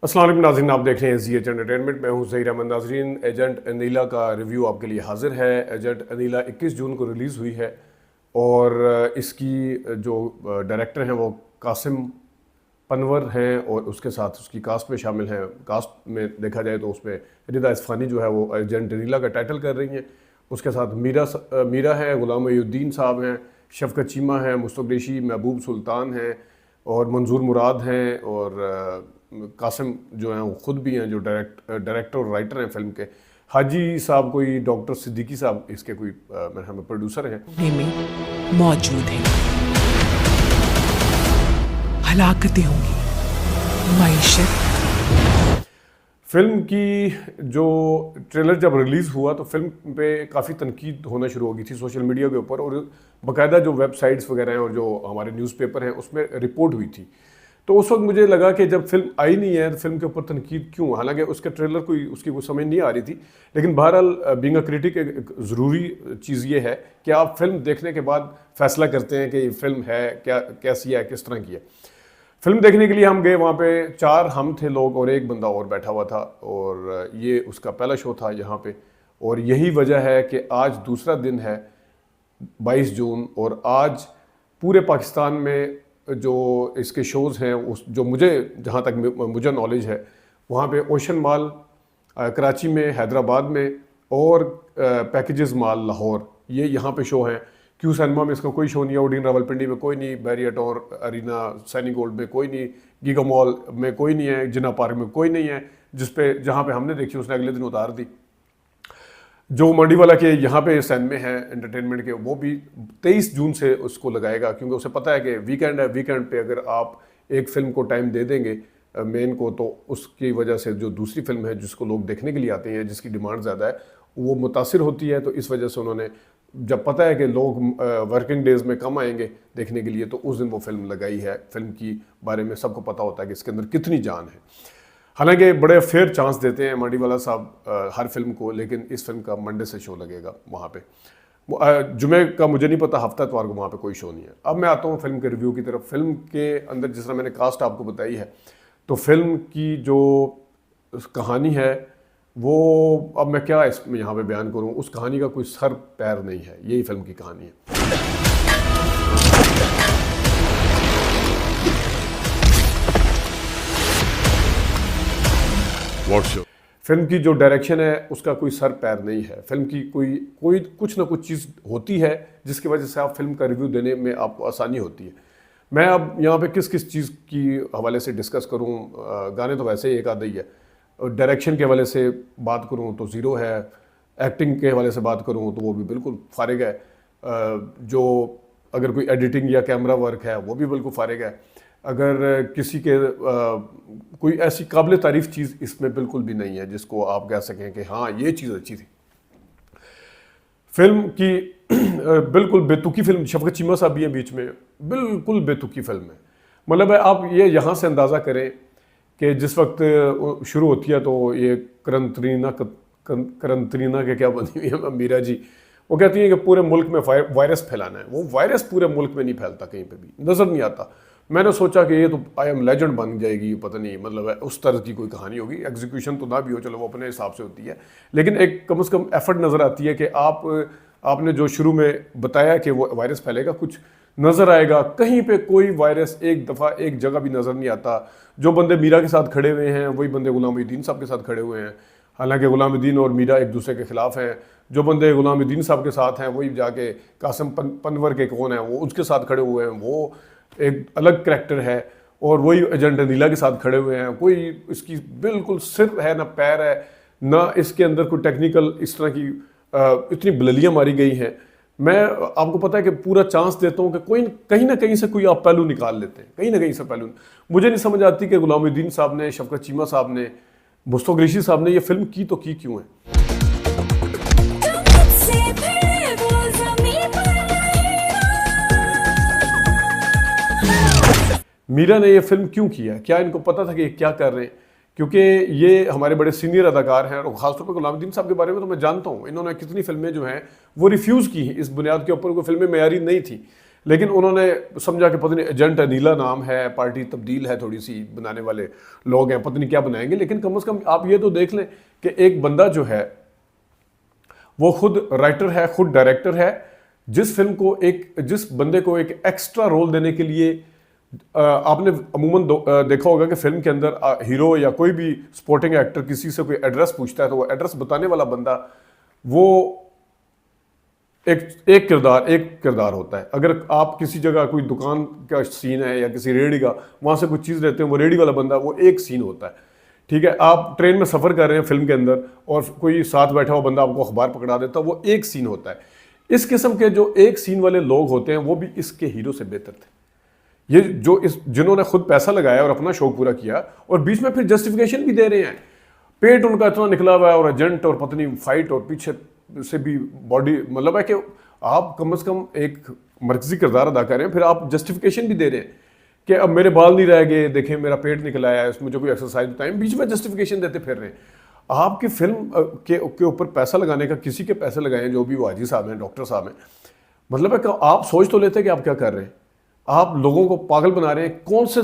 अस्सलाम वालेकुम नाज़रीन, आप देख रहे हैं ज़ी एंटरटेनमेंट। मैं हूं ज़हीर अहमद। नाज़रीन, एजेंट अनीला का रिव्यू आपके लिए हाजिर है। एजेंट अनीला 21 जून को रिलीज़ हुई है और इसकी जो डायरेक्टर हैं वो कासिम पनवर हैं और उसके साथ उसकी कास्ट में शामिल हैं। कास्ट में देखा जाए तो उसमें रिदा इस्फानी जो है वो एजेंट अनीला का टाइटल कर रही हैं। उसके साथ मीरा है, गुलाम मोहिउद्दीन साहब हैं, शफकत चीमा है, मुस्तफ़ा कुरैशी, महबूब सुल्तान हैं और मंजूर मुराद हैं और कासिम जो हैं वो ख़ुद भी हैं जो डायरेक्टर और राइटर हैं फिल्म के। हाजी साहब कोई डॉक्टर सिद्दीकी साहब इसके कोई मेरे ख्याल में प्रोड्यूसर हैं। में मौजूद है, हलाकतें होंगी, मईशत। फिल्म की जो ट्रेलर जब रिलीज़ हुआ तो फिल्म पे काफ़ी तनकीद होना शुरू हो गई थी सोशल मीडिया के ऊपर और बाकायदा जो वेबसाइट्स वगैरह हैं और जो हमारे न्यूज़पेपर हैं उसमें रिपोर्ट हुई थी। तो उस वक्त मुझे लगा कि जब फिल्म आई नहीं है तो फिल्म के ऊपर तनकीद क्यों, हालांकि उसका ट्रेलर उसकी कोई समझ नहीं आ रही थी। लेकिन बहरहाल बीइंग अ क्रिटिक एक ज़रूरी चीज़ ये है कि आप फिल्म देखने के बाद फैसला करते हैं कि ये फिल्म है क्या, कैसी है, किस तरह की है। फिल्म देखने के लिए हम गए, वहाँ पे 4 हम थे लोग और एक बंदा और बैठा हुआ था और ये उसका पहला शो था यहाँ पे। और यही वजह है कि आज दूसरा दिन है 22 जून और आज पूरे पाकिस्तान में जो इसके शोज़ हैं उस जो मुझे जहाँ तक मुझे नॉलेज है वहाँ पे ओशन मॉल कराची में, हैदराबाद में और पैकेजेस मॉल लाहौर, ये यहाँ पे शो हैं। क्यू सिनेमा में इसका कोई शो नहीं है, ओडिन रावलपिंडी में कोई नहीं, बैरियट और अरीना सैनी गोल्ड में कोई नहीं, गीगा मॉल में कोई नहीं है, जिन्ना पार्क में कोई नहीं है, जहाँ पे हमने देखी उसने अगले दिन उतार दी। जो मंडीवाला के यहाँ पे सैन में है एंटरटेनमेंट के, वो भी 23 जून से उसको लगाएगा क्योंकि उसे पता है कि वीकेंड है, वीकेंड पे अगर आप एक फ़िल्म को टाइम दे देंगे मेन को तो उसकी वजह से जो दूसरी फिल्म है जिसको लोग देखने के लिए आते हैं, जिसकी डिमांड ज़्यादा है, वो मुतासिर होती है। तो इस वजह से उन्होंने जब पता है कि लोग वर्किंग डेज़ में कम आएंगे देखने के लिए तो उस दिन वो फिल्म लगाई है। फिल्म की बारे में सबको पता होता है कि इसके अंदर कितनी जान है। हालांकि बड़े फेयर चांस देते हैं मंडीवाला साहब हर फिल्म को, लेकिन इस फिल्म का मंडे से शो लगेगा वहाँ पे। जुमे का मुझे नहीं पता, हफ्ता इतवार को वहाँ पे कोई शो नहीं है। अब मैं आता हूँ फिल्म के रिव्यू की तरफ। फिल्म के अंदर जिस तरह मैंने कास्ट आपको बताई है तो फिल्म की जो कहानी है वो अब मैं क्या इसमें यहाँ पे बयान करूँ, उस कहानी का कोई सर पैर नहीं है। यही फिल्म की कहानी है। फिल्म की जो डायरेक्शन है उसका कोई सर पैर नहीं है। फिल्म की कोई कुछ ना कुछ चीज़ होती है जिसकी वजह से आप फिल्म का रिव्यू देने में आपको आसानी होती है। मैं अब यहाँ पे किस किस चीज़ की हवाले से डिस्कस करूँ, गाने तो वैसे ही एक आधा ही है, डायरेक्शन के हवाले से बात करूँ तो ज़ीरो है, एक्टिंग के हवाले से बात करूँ तो वो भी बिल्कुल फारिग है, जो अगर कोई एडिटिंग या कैमरा वर्क है वो भी बिल्कुल फारिग है, अगर किसी के कोई ऐसी काबिल तारीफ़ चीज़ इसमें बिल्कुल भी नहीं है जिसको आप कह सकें कि हाँ ये चीज़ अच्छी थी। फिल्म की बिल्कुल बेतुकी फिल्म, शफकत चीमा साहब भी हैं बीच में, बिल्कुल बेतुकी फिल्म है। मतलब है आप ये यहाँ से अंदाज़ा करें कि जिस वक्त शुरू होती है तो ये करंतरीना के क्या बनी हुई है मीरा जी, वो कहती हैं कि पूरे मुल्क में वायरस फैलाना है। वो वायरस पूरे मुल्क में नहीं फैलता, कहीं पे भी नज़र नहीं आता। मैंने सोचा कि ये तो आई एम लेजेंड बन जाएगी, पता नहीं मतलब है उस तरह की कोई कहानी होगी। एग्जीक्यूशन तो ना भी हो, चलो वो अपने हिसाब से होती है, लेकिन एक कम से कम एफर्ट नज़र आती है कि आपने जो शुरू में बताया कि वो वायरस फैलेगा, कुछ नज़र आएगा। कहीं पे कोई वायरस एक दफ़ा एक जगह भी नज़र नहीं आता। जो बंदे मीरा के साथ खड़े हुए हैं वही बंदे गुलाम मोहिउद्दीन साहब के साथ खड़े हुए हैं, हालांकि गुलाम मोहिउद्दीन और मीरा एक दूसरे के खिलाफ हैं। जो बंदे गुलाम मोहिउद्दीन साहब के साथ हैं वही जाके कासिम पनवर के कौन है वो उसके साथ खड़े हुए हैं, वो एक अलग करैक्टर है। और वही एजेंट अनीला के साथ खड़े हुए हैं, कोई इसकी बिल्कुल सिर है ना पैर है, ना इसके अंदर कोई टेक्निकल इस तरह की इतनी बललियाँ मारी गई हैं। मैं आपको पता है कि पूरा चांस देता हूँ कि कोई कहीं ना कहीं से कोई आप पहलू निकाल लेते हैं, कहीं ना कहीं से पहलू। मुझे नहीं समझ आती कि गुलाम मोहिउद्दीन साहब ने, शफकत चीमा साहब ने, मुस्तफ़ा कुरैशी साहब ने ये फिल्म की तो की क्यों है। मीरा ने ये फिल्म क्यों किया, क्या इनको पता था कि ये क्या कर रहे हैं? क्योंकि ये हमारे बड़े सीनियर अदाकार हैं और ख़ासतौर पर गुलाम मोहिउद्दीन साहब के बारे में तो मैं जानता हूँ, इन्होंने कितनी फिल्में जो हैं वो रिफ्यूज़ की हैं इस बुनियाद के ऊपर, कोई फिल्में मयारी नहीं थी। लेकिन उन्होंने समझा कि पता नहीं एजेंट अनीला नाम है, पार्टी तब्दील है थोड़ी सी, बनाने वाले लोग हैं, पता नहीं क्या बनाएंगे। लेकिन कम से कम आप ये तो देख लें कि एक बंदा जो है वो खुद राइटर है, खुद डायरेक्टर है। जिस बंदे को एक एक्स्ट्रा रोल देने के लिए आपने अमूमन देखा होगा कि फिल्म के अंदर हीरो या कोई भी सपोर्टिंग एक्टर किसी से कोई एड्रेस पूछता है तो वो एड्रेस बताने वाला बंदा वो एक किरदार होता है। अगर आप किसी जगह कोई दुकान का सीन है या किसी रेहड़ी का, वहां से कुछ चीज़ लेते हैं, वो रेहड़ी वाला बंदा वो एक सीन होता है। ठीक है, आप ट्रेन में सफ़र कर रहे हैं फिल्म के अंदर और कोई साथ बैठा हुआ बंदा आपको अखबार पकड़ा देता है, वो एक सीन होता है। इस किस्म के जो एक सीन वाले लोग होते हैं वो भी इसके हीरो से बेहतर थे। ये जो जिन्होंने खुद पैसा लगाया और अपना शौक पूरा किया और बीच में फिर जस्टिफिकेशन भी दे रहे हैं। पेट उनका इतना निकला हुआ है और एजेंट और पत्नी फाइट और पीछे से भी बॉडी, मतलब है कि आप कम से कम एक मरकजी किरदार अदा कर रहे हैं, फिर आप जस्टिफिकेशन भी दे रहे हैं कि अब मेरे बाल नहीं रह गए, देखें मेरा पेट निकला है, मुझे कोई एक्सरसाइज बताएं, बीच में जस्टिफिकेशन देते फिर रहे हैं। आपकी फिल्म के ऊपर पैसा लगाने का, किसी के पैसे लगाए, जो भी वो हाजी साहब हैं, डॉक्टर साहब हैं, मतलब है कि आप सोच तो लेते हैं कि आप क्या कर रहे हैं। आप लोगों को पागल बना रहे हैं। कौन से,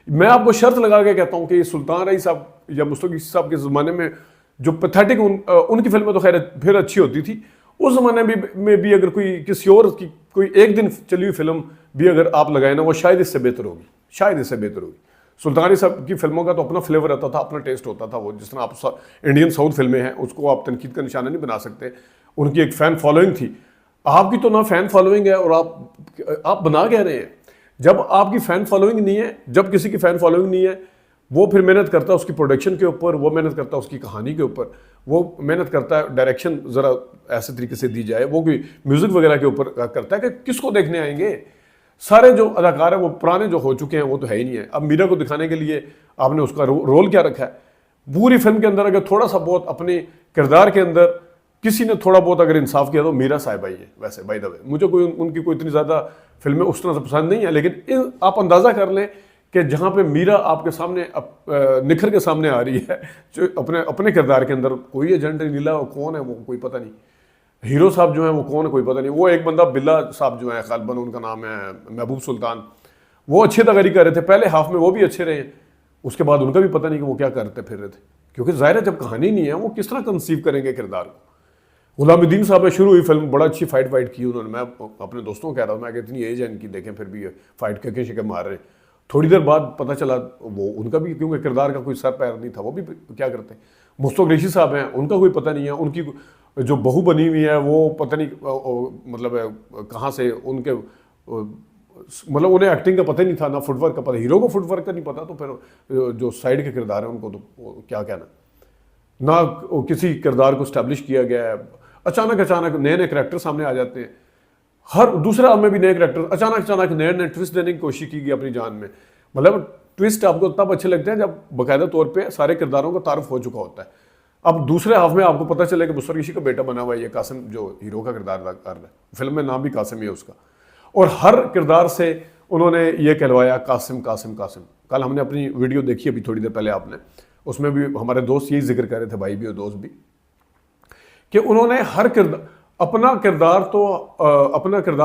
मैं आपको शर्त लगा के कहता हूं कि सुल्तान रईस साहब या मुस्तफा साहब के ज़माने में जो पैथेटिक उनकी फिल्में तो खैर फिर अच्छी होती थी, उस ज़माने में भी अगर कोई किसी और की कोई एक दिन चली हुई फिल्म भी अगर आप लगाए ना, वो शायद इससे बेहतर होगी, शायद इससे बेहतर होगी। सुल्तान रईस साहब की फिल्मों का तो अपना फ्लेवर रहता था, अपना टेस्ट होता था। वो जिस तरह आप इंडियन साउथ फिल्में हैं उसको आप तनकीद का निशाना नहीं बना सकते। उनकी एक फ़ैन फॉलोइंग थी, आपकी तो ना फ़ैन फॉलोइंग है और आप बना कह रहे हैं। जब आपकी फ़ैन फॉलोइंग नहीं है, जब किसी की फ़ैन फॉलोइंग नहीं है, वो फिर मेहनत करता है उसकी प्रोडक्शन के ऊपर, वो मेहनत करता है उसकी कहानी के ऊपर, वो मेहनत करता है डायरेक्शन ज़रा ऐसे तरीके से दी जाए, वो कोई म्यूज़िक वगैरह के ऊपर करता है कि किसको देखने आएंगे। सारे जो अदाकार हैं वो पुराने जो हो चुके हैं वो तो है ही नहीं है। अब मीरा को दिखाने के लिए आपने उसका रोल क्या रखा है? पूरी फिल्म के अंदर अगर थोड़ा सा बहुत अपने किरदार के अंदर किसी ने थोड़ा बहुत अगर इंसाफ किया तो मीरा साहिबा ही है। वैसे बाय द वे मुझे उनकी कोई इतनी ज़्यादा फिल्में उस तरह से पसंद नहीं है, लेकिन आप अंदाज़ा कर लें कि जहाँ पे मीरा आपके सामने निखर के सामने आ रही है, जो अपने किरदार के अंदर, कोई एजेंट नीला वो कौन है वो कोई पता नहीं, हीरो साहब जो है वो कौन है कोई पता नहीं, वो एक बंदा बिल्ला साहब जो है, गालिबन उनका नाम है, महबूब सुल्तान, वो अच्छी तगरी कर रहे थे पहले हाफ में, वो भी अच्छे रहे, उसके बाद उनका भी पता नहीं कि वो क्या करते फिर रहे थे, क्योंकि जाहिर है जब कहानी नहीं है वो किस तरह कंसीव करेंगे किरदार को। गुलामुद्दीन साहब ने शुरू हुई फिल्म बड़ा अच्छी फाइट की उन्होंने, मैं अपने दोस्तों को कह रहा हूँ, मैं इतनी एज है इनकी, देखें फिर भी फाइट के शिके मार रहे हैं। थोड़ी देर बाद पता चला वो उनका भी, क्योंकि किरदार का कोई सर पैर नहीं था, वो भी क्या करते। मुस्तफा कुरैशी साहब हैं, उनका कोई पता नहीं है, उनकी जो बहू बनी हुई है वो पता नहीं मतलब कहाँ से उनके, मतलब उन्हें एक्टिंग का पता ही नहीं था, ना फुटवर्क का पता, हीरो को फुटवर्क का नहीं पता, तो फिर जो साइड के किरदार हैं उनको तो क्या कहना, ना किसी किरदार को स्टैब्लिश किया गया है। अचानक नए करैक्टर सामने आ जाते हैं, हर दूसरे हाल में भी नए करैक्टर, अचानक नए ट्विस्ट देने की कोशिश की गई अपनी जान में। मतलब ट्विस्ट आपको तब अच्छे लगते हैं जब बाकायदा तौर पे सारे किरदारों का तारुफ हो चुका होता है। अब दूसरे हाफ में आपको पता चले कि मुस्तफा कुरैशी का बेटा बना हुआ है ये कासिम, जो हीरो का किरदार अदा कर रहा है, फिल्म में नाम भी कासिम ही है उसका, और हर किरदार से उन्होंने ये कहलवाया कासिम कासिम कासिम। कल हमने अपनी वीडियो देखी अभी थोड़ी देर पहले आपने, उसमें भी हमारे दोस्त यही जिक्र कर रहे थे, भाई भी और दोस्त भी, कि उन्होंने हर किरदार अपना किरदार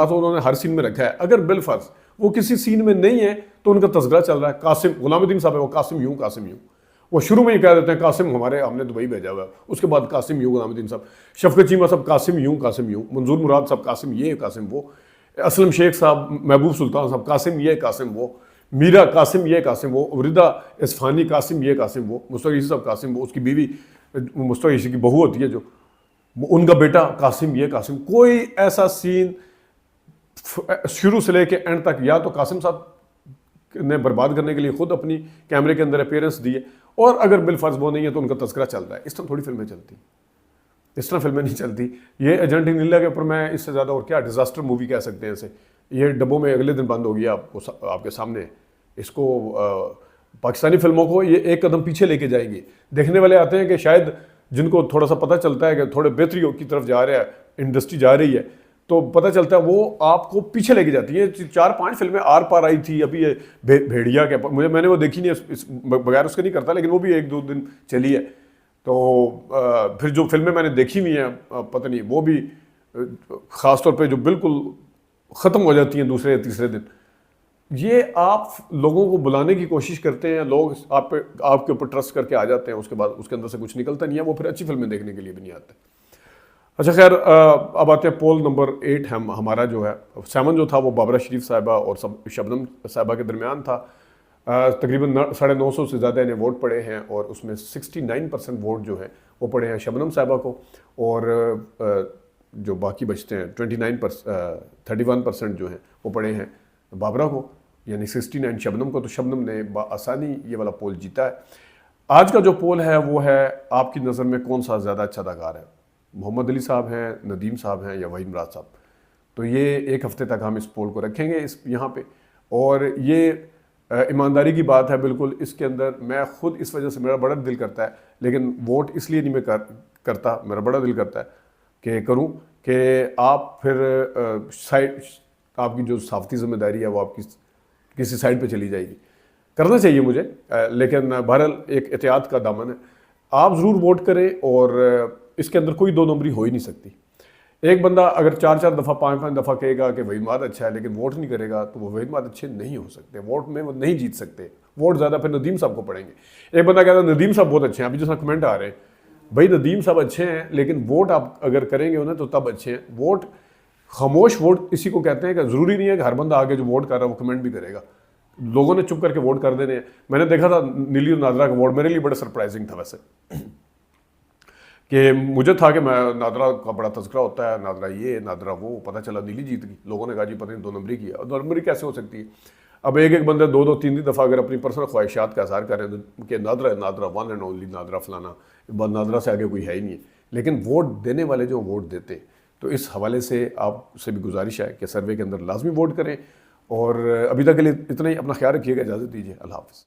तो उन्होंने हर सीन में रखा है। अगर बिलफर्ज वो किसी सीन में नहीं है तो उनका तस्करा चल रहा है, कासिम गुलामुद्दीन साहब है वो कासिम यूं, वो शुरू में ही कह देते हैं कासिम हमने दुबई भेजा हुआ है, उसके बाद कासिम यूं गुलामुद्दीन साहब, शफकत चीमा साहब कासिम यूं, मंजूर मुराद साहब कासिम ये कासिम वो, असलम शेख साहब, महबूब सुल्तान साहब कासिम ये कासिम वो, मीरा कासिम ये कासिम वो, रिदा इस्फानी कासिम ये कासिम वो, मुस्तफा कुरैशी साहब कासिम वो, उसकी बीवी मुस्तफा कुरैशी की बहू होती है जो, उनका बेटा कासिम ये कासिम। कोई ऐसा सीन शुरू से लेके एंड तक या तो कासिम साहब ने बर्बाद करने के लिए खुद अपनी कैमरे के अंदर अपीयरेंस दिए, और अगर बिलफर्ज वो नहीं है तो उनका तस्करा चल रहा है। इस तरह थोड़ी फिल्में चलती, इस तरह फिल्में नहीं चलती। ये एजेंट नीला के ऊपर मैं इससे ज़्यादा और क्या डिज़ास्टर मूवी कह सकते हैं इसे, ये डब्बों में अगले दिन बंद हो गया आपके सामने। इसको पाकिस्तानी फिल्मों को ये एक कदम पीछे लेके जाएंगी। देखने वाले आते हैं कि शायद जिनको थोड़ा सा पता चलता है कि थोड़े बेहतरी की तरफ जा रहा है, इंडस्ट्री जा रही है, तो पता चलता है वो आपको पीछे लेके जाती है। 4-5 फिल्में आर पार आई थी, अभी ये भेड़िया के, मैंने वो देखी नहीं है, बगैर उसके नहीं करता, लेकिन वो भी 1-2 दिन चली है। तो फिर जो फिल्में मैंने देखी हुई हैं पता नहीं, वो भी ख़ास तौर पे जो बिल्कुल ख़त्म हो जाती हैं दूसरे या तीसरे दिन। ये आप लोगों को बुलाने की कोशिश करते हैं, लोग आपके ऊपर ट्रस्ट करके आ जाते हैं, उसके बाद उसके अंदर से कुछ निकलता नहीं है, वो फिर अच्छी फिल्में देखने के लिए भी नहीं आते। अच्छा खैर, अब आते हैं पोल नंबर 8। हमारा जो है 7 जो था वो बाबरा शरीफ साहिबा और शबनम साहिबा के दरमियान था। तकरीबन 950 से ज़्यादा इन्हें वोट पड़े हैं और उसमें 69% वोट जो है वो पड़े हैं शबनम साहिबा को, और जो बाकी बचते हैं 31% जो हैं वो पड़े हैं बाबरा को, यानी 69 शबनम को। तो शबनम ने आसानी ये वाला पोल जीता है। आज का जो पोल है वो है, आपकी नज़र में कौन सा ज़्यादा अच्छा अदाकार है, मोहम्मद अली साहब हैं, नदीम साहब हैं या वहीद मुराद साहब? तो ये एक हफ्ते तक हम इस पोल को रखेंगे इस यहाँ पे, और ये ईमानदारी की बात है बिल्कुल। इसके अंदर मैं खुद इस वजह से, मेरा बड़ा दिल करता है, लेकिन वोट इसलिए नहीं मैं करता, मेरा बड़ा दिल करता है कि करूँ, कि आप फिर साइड, आपकी जो सहाफ़ती ज़िम्मेदारी है वो आपकी किसी साइड पे चली जाएगी। करना चाहिए मुझे, लेकिन बहरहाल एक एहतियात का दामन है। आप ज़रूर वोट करें, और इसके अंदर कोई दो नंबरी हो ही नहीं सकती। एक बंदा अगर 4-4 दफ़ा 5-5 दफ़ा कहेगा कि वहीद मुराद अच्छा है, लेकिन वोट नहीं करेगा, तो वो वहीद मुराद अच्छे नहीं हो सकते, वोट में वो नहीं जीत सकते। वोट ज़्यादा फिर नदीम साहब को पड़ेंगे। एक बंदा कहता है नदीम साहब बहुत अच्छे हैं, अभी जैसा कमेंट आ रहे हैं, भाई नदीम साहब अच्छे हैं, लेकिन वोट आप अगर करेंगे उन्हें तो तब अच्छे हैं। वोट, खामोश वोट इसी को कहते हैं, कि ज़रूरी नहीं है कि हर बंदा आगे जो वोट कर रहा है वो कमेंट भी करेगा। लोगों ने चुप करके वोट कर देने हैं। मैंने देखा था नीली और नादरा का वोट, मेरे लिए बड़ा सरप्राइजिंग था वैसे, कि मुझे था कि मैं नादरा का बड़ा तज़किरा होता है, नादरा ये नादरा वो, पता चला नीली जीत गई। लोगों ने कहा जी पता नहीं 2 नंबरी की है, और 2 नंबरी कैसे हो सकती है? अब एक बंदे 2-2, 3 दफ़ा अगर अपनी पर्सनल ख्वाहिशात का इज़हार कर रहे हैं कि नादरा है, NADRA one and only NADRA फलाना, नादरा से आगे कोई है ही नहीं है, लेकिन वोट देने वाले जो वोट देते हैं। तो इस हवाले से आपसे भी गुजारिश है कि सर्वे के अंदर लाजमी वोट करें, और अभी तक के लिए इतना ही। अपना ख्याल रखिएगा, इजाज़त दीजिए, अल्लाह हाफ़िज़।